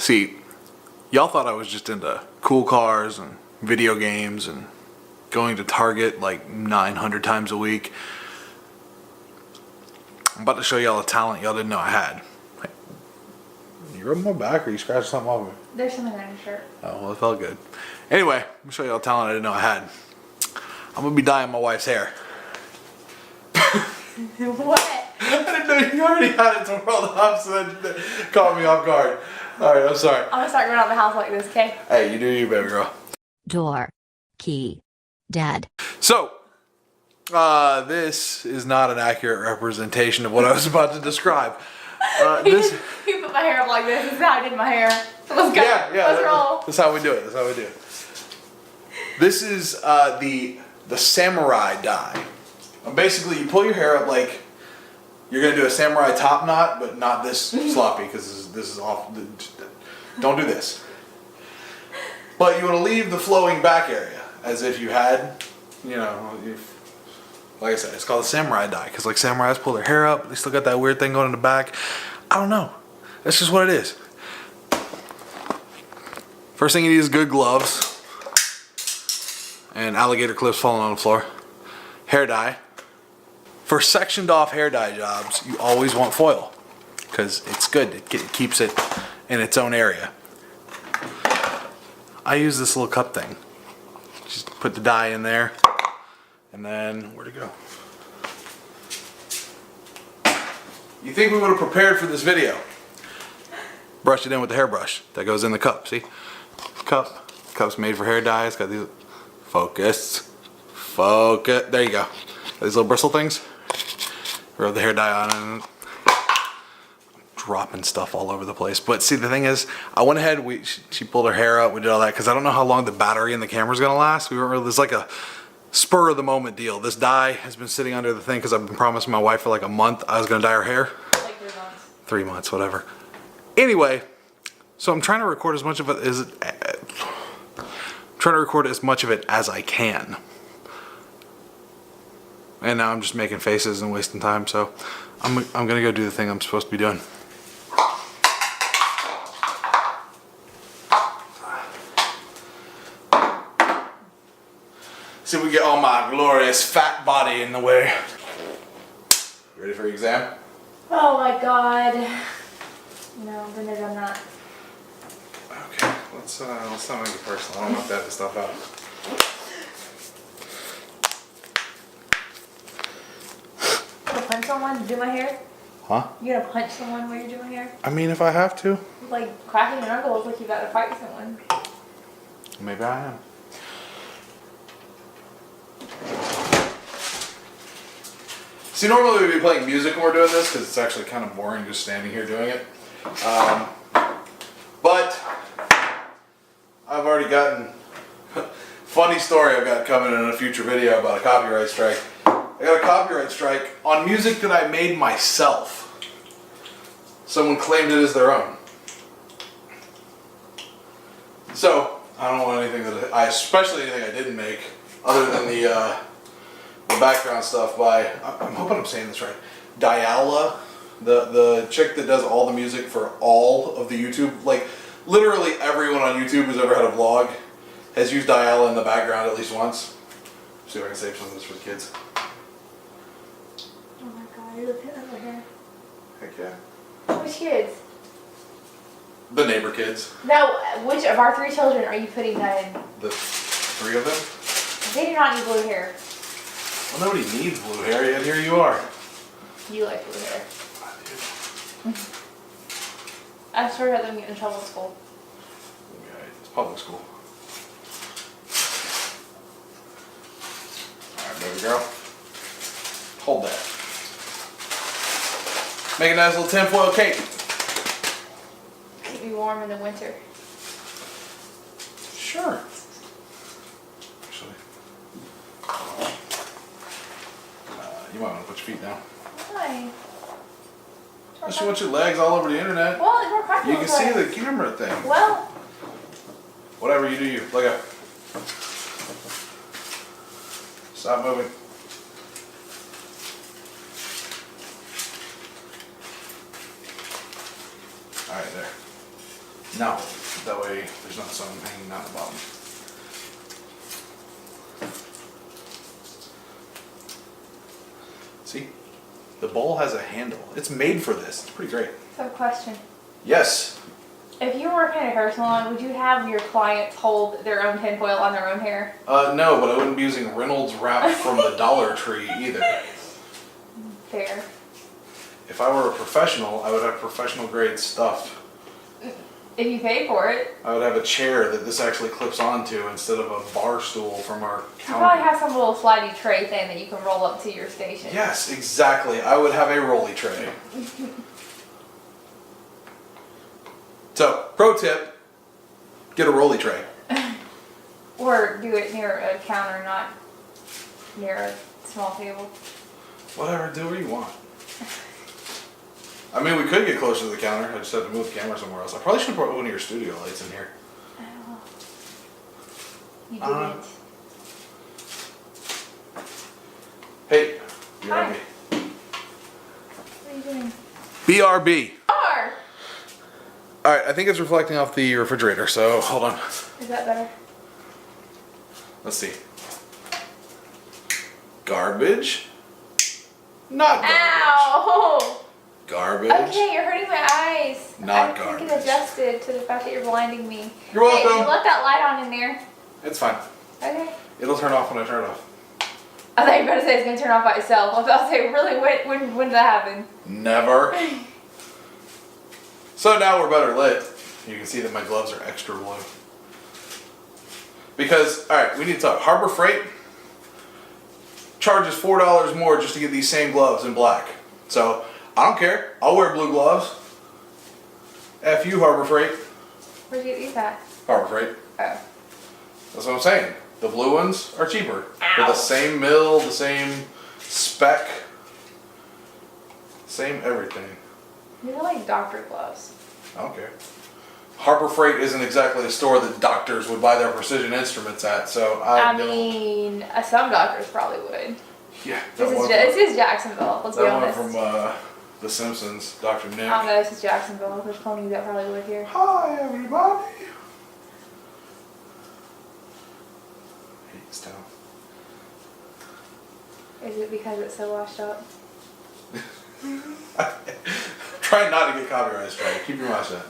See, y'all thought I was just into cool cars and video games and going to Target like 900 times a week. I'm about to show y'all a talent y'all didn't know I had. Hey, you rubbing my back or you scratching something off of me? There's something on your shirt. Oh, well, it felt good. Anyway, I'm going to show y'all a talent I didn't know I had. I'm going to be dyeing my wife's hair. What? I didn't know you already had it to roll up, so that caught me off guard. Alright, I'm sorry. I'm gonna start going out the house like this, okay? Hey, you do you, baby girl. Door. Key. Dad. So, this is not an accurate representation of what I was about to describe. You put my hair up like this. This is how I did my hair. So let's go. Yeah, Let's roll. That's how we do it. That's how we do it. This is the samurai dye. Basically, you pull your hair up like you're gonna do a samurai top knot, but not this sloppy because this is off. Don't do this. But you want to leave the flowing back area as if you had, you know, like I said, it's called a samurai dye because like samurais pull their hair up, they still got that weird thing going in the back. I don't know. That's just what it is. First thing you need is good gloves and alligator clips falling on the floor. Hair dye. For sectioned off hair dye jobs, you always want foil because it's good. It keeps it in its own area. I use this little cup thing. Just put the dye in there and then where'd it go? You think we would have prepared for this video? Brush it in with the hairbrush that goes in the cup. See? Cup's made for hair dye. It's got these focus. There you go. These little bristle things. Rub the hair dye on and I'm dropping stuff all over the place. But see, the thing is, I went ahead, she pulled her hair up, we did all that, because I don't know how long the battery in the camera is going to last. We weren't really, there's like a spur of the moment deal. This dye has been sitting under the thing because I've been promising my wife for like a month I was going to dye her hair. Like 3 months. 3 months, whatever. Anyway, so I'm trying to record as much of it as I can. And now I'm just making faces and wasting time, so I'm gonna go do the thing I'm supposed to be doing. See if we get all my glorious fat body in the way. Ready for your exam? Oh my god. No, I've never done that. Okay, let's not make it personal. I don't want to have this stuff out. Punch someone to do my hair? Huh? You gonna punch someone while you're doing my hair? I mean, if I have to. Like cracking your knuckles like you about to fight someone. Maybe I am. See, normally we'd be playing music when we're doing this because it's actually kind of boring just standing here doing it. But I've already gotten funny story I've got coming in a future video about a copyright strike. I got a copyright strike on music that I made myself. Someone claimed it as their own. So, I don't want anything especially anything I didn't make, other than the background stuff by, I'm hoping I'm saying this right, Diala, the chick that does all the music for all of the YouTube, like literally everyone on YouTube who's ever had a vlog has used Diala in the background at least once. See if I can save some of this for the kids. Oh my god, you look at over here. Heck yeah. Which kids? The neighbor kids. No, which of our 3 children are you putting that in? The 3 of them? They do not need blue hair. Well, nobody needs blue hair, yet here you are. You like blue hair. I do. I'm sorry about them getting in trouble at school. Okay, it's public school. Alright, baby girl. Hold that. Make a nice little tinfoil cake. Keep me warm in the winter. Sure. Actually, you might want to put your feet down. Why? Unless you want your legs all over the internet. Well, it's more practical. You can see the camera thing. Well. Whatever you do, you. Look up. Stop moving. Alright, there. No, that way there's not some hanging out the bottom. See? The bowl has a handle. It's made for this. It's pretty great. So question. Yes. If you work in a hair salon, would you have your clients hold their own tinfoil on their own hair? No, but I wouldn't be using Reynolds wrap from the Dollar Tree either. Fair. If I were a professional, I would have professional grade stuff. If you pay for it. I would have a chair that this actually clips onto instead of a bar stool from our You counter. probably have some little slidey tray thing that you can roll up to your station. Yes, exactly. I would have a rolly tray. So, pro tip, get a rolly tray. Or do it near a counter, not near a small table. Whatever, do what you want. I mean, we could get closer to the counter. I just had to move the camera somewhere else. I probably should have put one of your studio lights in here. Oh. You didn't. Hey, Hi. BRB. What are you doing? BRB. Car! Alright, I think it's reflecting off the refrigerator, so hold on. Is that better? Let's see. Garbage. Not garbage. Ow! Garbage. Okay, you're hurting my eyes. Not I think garbage. it adjusted to the fact that you're blinding me. You're welcome. Hey, you left that light on in there. It's fine. Okay. It'll turn off when I turn it off. I thought you were going to say it's going to turn off by itself. I was about to say, really, when did that happen? Never. So now we're better lit. You can see that my gloves are extra blue. Because, alright, we need to talk. Harbor Freight charges $4 more just to get these same gloves in black. So, I don't care. I'll wear blue gloves. F you, Harbor Freight. Where'd you get these at? Harbor Freight. Oh. That's what I'm saying. The blue ones are cheaper. They're the Ouch. same mill, the same spec, same everything. These are like doctor gloves. I don't care. Harbor Freight isn't exactly a store that doctors would buy their precision instruments at, so I don't. mean, some doctors probably would. Yeah, This is Jacksonville, let's be that one honest. from The Simpsons, Dr. Nick. I don't know, this is Jacksonville. There's plenty that probably would here. Hi, everybody. I hate this town. Is it because it's so washed up? Try not to get copyright strike. Keep your mouth shut.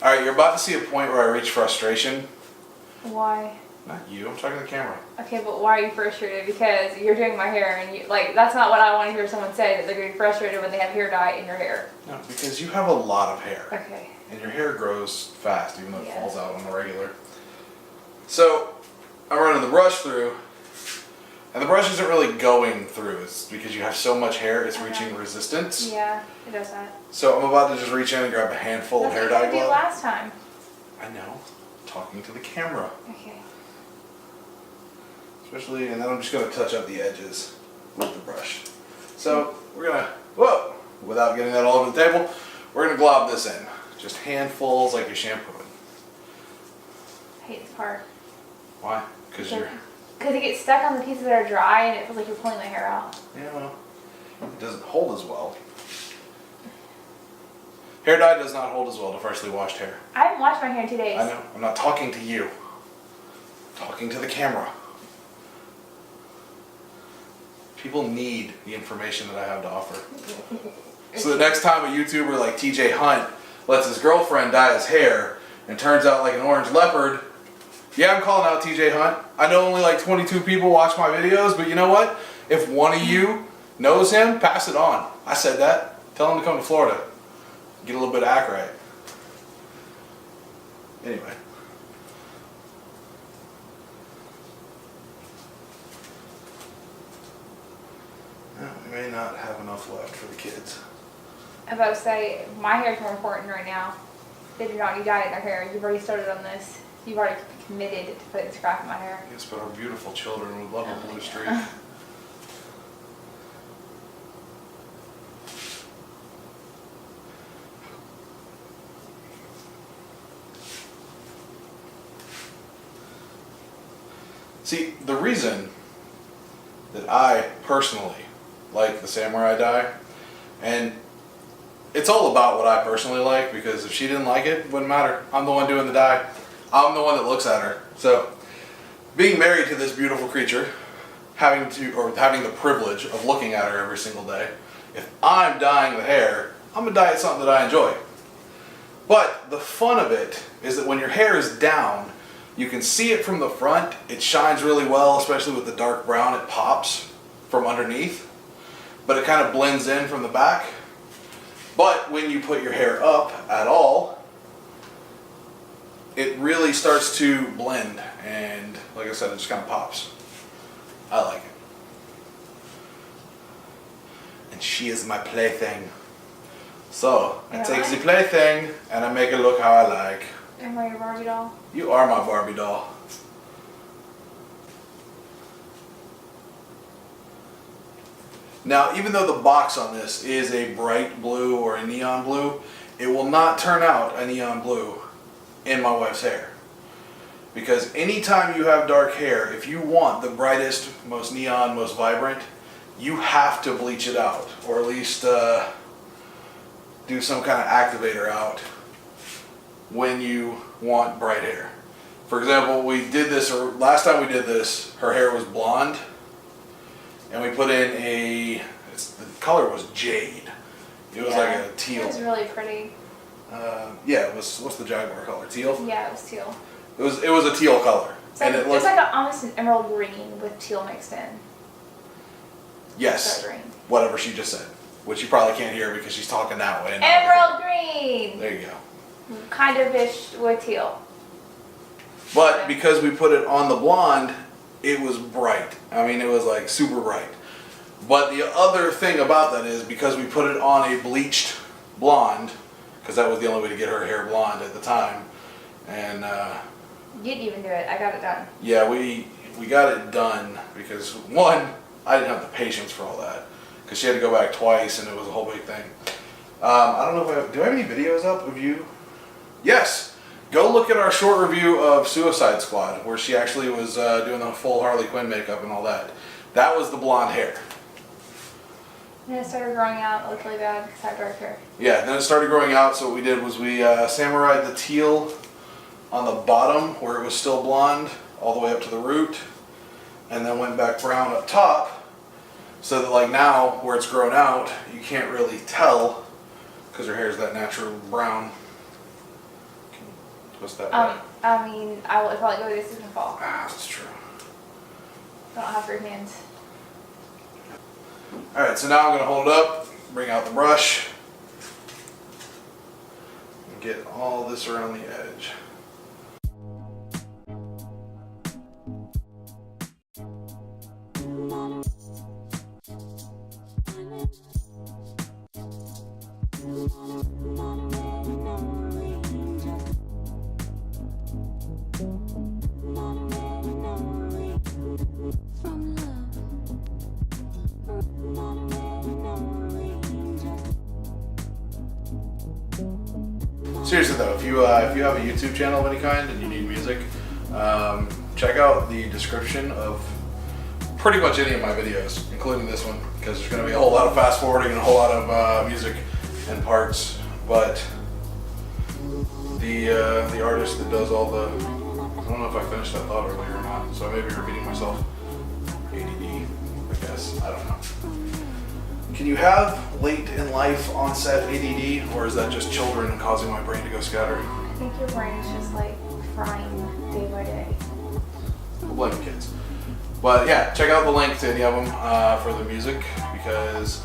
Alright, you're about to see a point where I reach frustration. Why? Not you, I'm talking to the camera. Okay, but why are you frustrated? Because you're doing my hair and you, like, that's not what I want to hear someone say, that they're getting frustrated when they have hair dye in your hair. No, because you have a lot of hair. Okay. And your hair grows fast, even though it Yeah. falls out on the regular. So, I'm running the brush through, and the brush isn't really going through. It's because you have so much hair, it's reaching resistance. Yeah, it does that. So I'm about to just reach in and grab a handful of That's hair what dye you did glove. last time. I know, talking to the camera. Okay. Especially, and then I'm just gonna touch up the edges with the brush. So we're gonna, whoa, without getting that all over the table, we're gonna glob this in. Just handfuls like you're shampooing. I hate this part. Why? Because you're, Because it gets stuck on the pieces that are dry and it feels like you're pulling my hair out. yeah, well, it doesn't hold as well. Hair dye does not hold as well to freshly washed hair. I haven't washed my hair in 2 days. I know, I'm not talking to you. I'm talking to the camera. People need the information that I have to offer. So the next time a YouTuber like TJ Hunt lets his girlfriend dye his hair and turns out like an orange leopard, yeah, I'm calling out TJ Hunt. I know only like 22 people watch my videos, but you know what? If one of you knows him, pass it on. I said that. Tell him to come to Florida. Get a little bit of Acrite. Anyway. Well, we may not have enough left for the kids. I'm about to say, my hair is more important right now. They do not need dye in their hair. You've already started on this. You've already committed to putting this crap in my hair. Yes, but our beautiful children would love a blue streak. See, the reason that I personally like the samurai dye, and it's all about what I personally like, because if she didn't like it, it wouldn't matter. I'm the one doing the dye. I'm the one that looks at her. So, being married to this beautiful creature, having the privilege of looking at her every single day, if I'm dyeing the hair, I'm gonna dye it something that I enjoy. But the fun of it is that when your hair is down, you can see it from the front. It shines really well, especially with the dark brown. It pops from underneath, but it kind of blends in from the back. But when you put your hair up at all, it really starts to blend, and like I said, it just kind of pops. I like it. And she is my plaything. So, I take the plaything and I make it look how I like. Am I your Barbie doll? You are my Barbie doll. Now, even though the box on this is a bright blue or a neon blue, it will not turn out a neon blue in my wife's hair. Because anytime you have dark hair, if you want the brightest, most neon, most vibrant, you have to bleach it out, or at least do some kind of activator out when you want bright hair. For example, we did this, or last time we did this, her hair was blonde, and we put in the color was jade. It was like a teal. It was really pretty. Yeah, it was, what's the Jaguar color? Teal? Yeah, it was teal. It was a teal color. It's like, it's like almost an emerald green with teal mixed in. Yes, whatever she just said, which you probably can't hear because she's talking that way. Emerald green! There you go. Kind of ish with teal. But because we put it on the blonde, it was bright. I mean, it was like super bright. But the other thing about that is because we put it on a bleached blonde, because that was the only way to get her hair blonde at the time, and you didn't even do it. I got it done. yeah, we got it done because one, I didn't have the patience for all that, because she had to go back twice and it was a whole big thing. I don't know if do I have any videos up of you? Yes. Go look at our short review of Suicide Squad, where she actually was doing the full Harley Quinn makeup and all that. That was the blonde hair. And it started growing out. It looked really bad because I have dark hair. Yeah, then it started growing out, so what we did was we samurai'd the teal on the bottom where it was still blonde all the way up to the root, and then went back brown up top, so that like now where it's grown out, you can't really tell because her hair is that natural brown. What's that? I mean, I will probably go this is gonna fall. Ah, that's true. I don't have your hands. Alright, so now I'm going to hold it up, bring out the brush, and get all this around the edge. Seriously though, if you have a YouTube channel of any kind and you need music, check out the description of pretty much any of my videos, including this one, because there's going to be a whole lot of fast forwarding and a whole lot of music and parts. But the artist that does all the, I don't know if I finished that thought earlier or not, so I may be repeating myself. ADD, I guess, I don't know. Can you have late in life onset ADD, or is that just children causing my brain to go scatter? I think your brain is just like frying day by day. We'll blame the kids. But yeah, check out the link to any of them for the music, because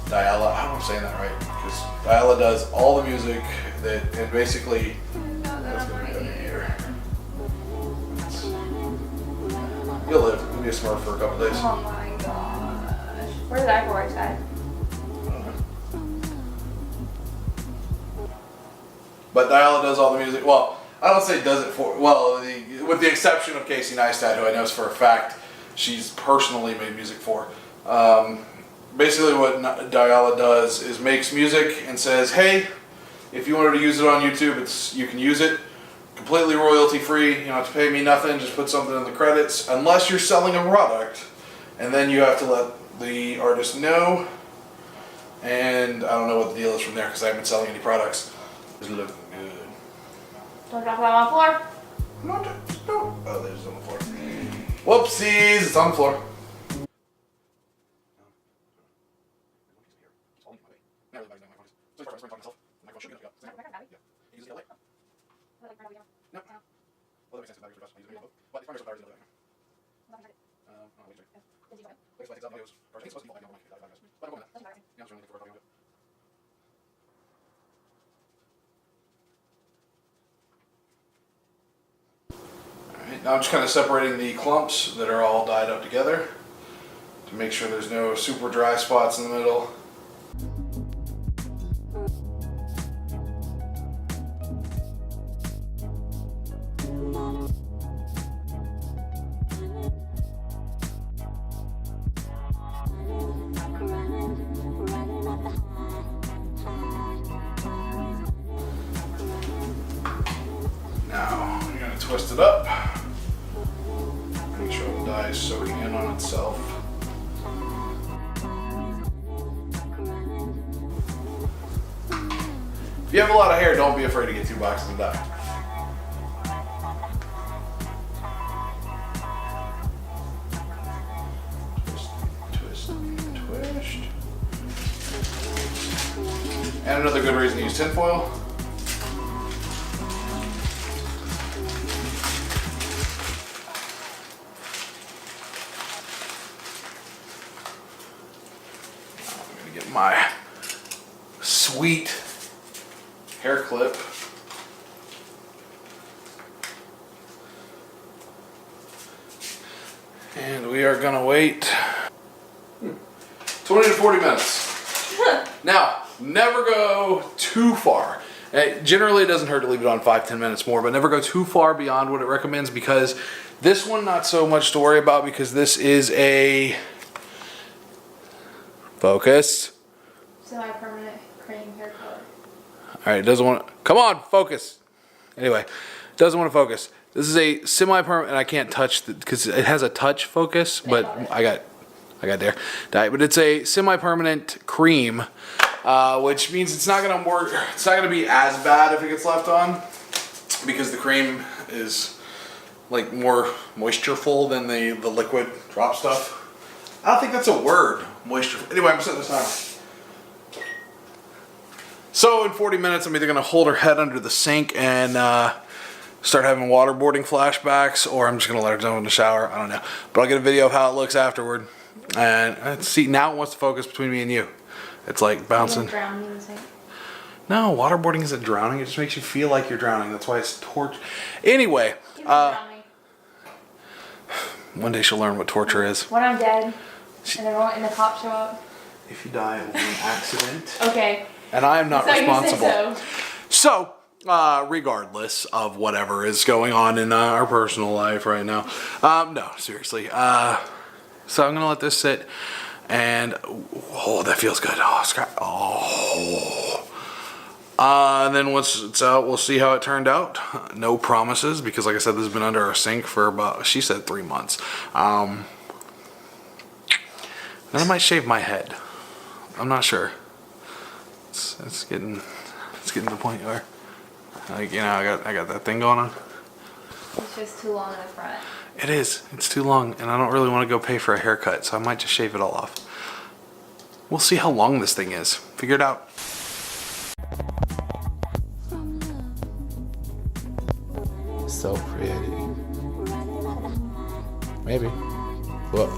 Diala, I hope I'm saying that right, because Diala does all the music that, and basically, that's going to be in here. You'll live, you'll be a smurf for a couple days. Oh my gosh. Where did I watch that? But Diala does all the music. Well, I don't say does it for, well, with the exception of Casey Neistat, who I know for a fact she's personally made music for. Basically what Diala does is makes music and says, hey, if you wanted to use it on YouTube, you can use it completely royalty free. You don't have to pay me nothing. Just put something in the credits, unless you're selling a product, and then you have to let the artist know. And I don't know what the deal is from there because I haven't been selling any products. It's looking good. Don't drop that on the floor. No. Oh, there's on the floor. Whoopsies! It's on the floor. Alright, now I'm just kind of separating the clumps that are all dyed up together to make sure there's no super dry spots in the middle. Now, I'm going to twist it up. Make sure the dye is soaking in on itself. If you have a lot of hair, don't be afraid to get 2 boxes of dye. Twist, twist. And another good reason to use tinfoil. My sweet hair clip. And we are gonna wait 20 to 40 minutes. Now, never go too far. Generally, it doesn't hurt to leave it on 5-10 minutes more, but never go too far beyond what it recommends, because this one, not so much to worry about, because this is a focus. Semi-permanent cream hair color. Alright, it doesn't want to, come on, focus. Anyway, it doesn't want to focus. This is a semi-permanent, and I can't touch because it has a touch focus, but I got there. But it's a semi-permanent cream, which means it's not gonna work. It's not gonna be as bad if it gets left on, because the cream is like more moistureful than the liquid drop stuff. I don't think that's a word, moisture. Anyway, I'm setting this timer. So in 40 minutes, I'm either going to hold her head under the sink and start having waterboarding flashbacks, or I'm just going to let her go in the shower. I don't know. But I'll get a video of how it looks afterward. And see, now it wants to focus between me and you. It's like bouncing. Drowning in the sink. No, waterboarding isn't drowning. It just makes you feel like you're drowning. That's why it's torture. Anyway. One day she'll learn what torture is. When I'm dead and the cops show up. If you die, it will be an accident. Okay. And I am not responsible. So. Regardless of whatever is going on in our personal life right now. No, seriously. So I'm going to let this sit. And, oh, that feels good. Oh, scratch. Oh. And then once it's out, we'll see how it turned out. No promises, because like I said, this has been under our sink for about, she said 3 months. Then I might shave my head. I'm not sure. It's getting to the point where, like, you know, I got that thing going on. It's just too long in the front. It is. It's too long, and I don't really want to go pay for a haircut, so I might just shave it all off. We'll see how long this thing is. Figure it out. So pretty. Maybe. Whoa.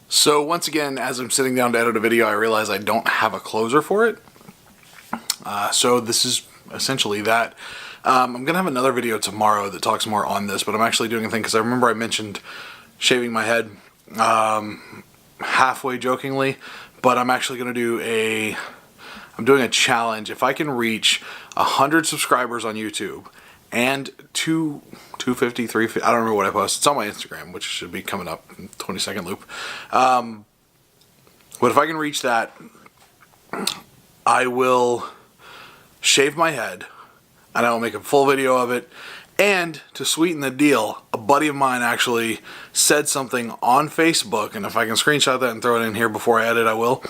So once again, as I'm sitting down to edit a video, I realize I don't have a closer for it. So this is essentially that. I'm going to have another video tomorrow that talks more on this, but I'm actually doing a thing because I remember I mentioned shaving my head halfway jokingly, but I'm actually going to do I'm doing a challenge. If I can reach 100 subscribers on YouTube and 250, 350, I don't remember what I posted. It's on my Instagram, which should be coming up in 20-second loop. But if I can reach that, I will shave my head, and I will make a full video of it. And to sweeten the deal, a buddy of mine actually said something on Facebook, and if I can screenshot that and throw it in here before I edit, I will.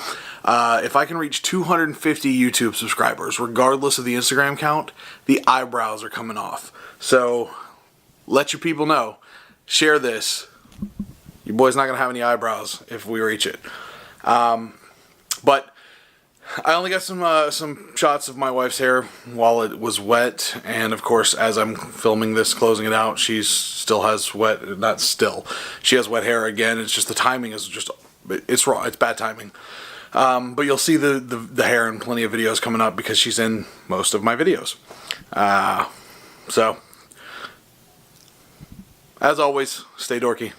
If I can reach 250 YouTube subscribers, regardless of the Instagram count, the eyebrows are coming off. So let your people know. Share this. Your boy's not going to have any eyebrows if we reach it. But I only got some shots of my wife's hair while it was wet, and of course, as I'm filming this, closing it out, she still has wet. Not still, she has wet hair again. It's just the timing is just, it's wrong. It's bad timing. But you'll see the hair in plenty of videos coming up because she's in most of my videos. So, as always, stay dorky.